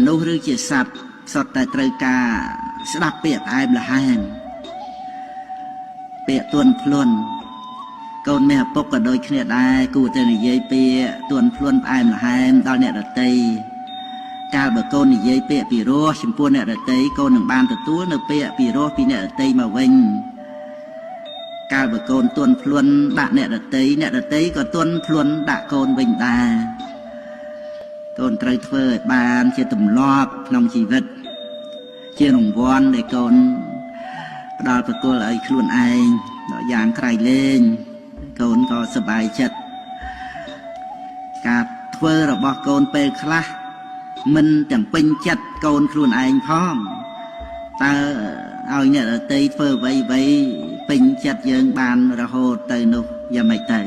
មនុស្សឬជាសត្វសុទ្ធតែត្រូវការស្ដាប់ពាក្យផ្អែមល្ហែមពាក្យទន់ភ្លន់កូនមាសឪពុកក៏ដូចគ្នាដែរគួរតែនិយាយពាក្យទន់ភ្លន់ផ្អែមល្ហែមដល់អ្នកដទៃកាលបើកូននិយាយពាក្យពីរោះចំពោះអ្នកដទៃកូននឹងបានទទួលនៅពាក្យពីរោះពីអ្នកដទៃមកវិញកាលបើកូនទន់ភ្លន់ដាក់អ្នកដទៃក៏ទន់ភ្លន់ដាក់កូនវិញដែរកូនត្រូវធ្វើឲ្យបានជាទម្លាប់ក្នុងជីវិតជារង្វាន់ដែលកូនផ្ដល់ប្រគល់ឲ្យខ្លួនឯងដល់យ៉ាងក្រៃលែងកូនក៏សប្បាយចិត្តការធ្វើរបស់កូនពេលខ្លះមិនទាំងពេញចិត្តកូនខ្លួនឯងផងតើឲ្យអ្នកដទៃធ្វើអ្វីពេញចិត្តយើងបានរហូតទៅនោះយ៉ាងម៉េចទៅ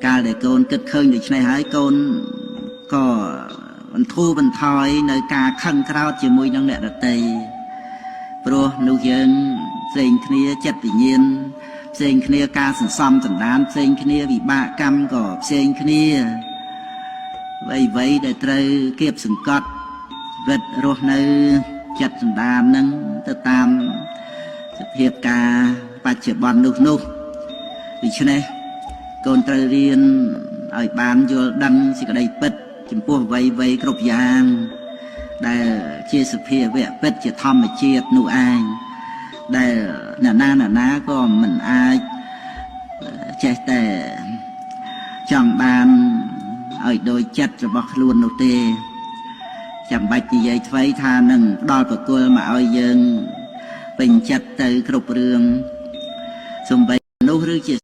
កាលដែលកូនគិតឃើញដូច្នេះហើយកូនក៏បន្ធូរបន្ថយនៅការខឹងក្រោធជាមួយនឹងអ្នកដទៃព្រោះនោះយើងផ្សេងគ្នាចិត្តវិញ្ញាណផ្សេងគ្នាការសន្សំសន្តានផ្សេងគ្នាវិបាកកម្មក៏ផ្សេងគ្នាអ្វីដែលត្រូវគៀបសង្កត់វិតរស់នៅចិត្តសន្តាននឹងទៅតាមសភាពការបច្ចុប្បន្ននោះដូច្នេះកូនត្រូវរៀនឲ្យបានយល់ដឹងសេចក្តីពិតចំពោះអ្វីគ្រប់យ៉ាងដែលជាសភាវៈពិតជាធម្មជាតិនោះឯងដែលអ្នកណាក៏មិនអាចចេះតែចង់បានឲ្យដោយចិត្តរបស់ខ្លួននោះទេចាំបាច់និយាយថ្មីថានឹងផ្ដល់ប្រគល់មកឲ្យយើងពេញចិត្តទៅគ្រប់រឿងសំបីមនុស្សឬជា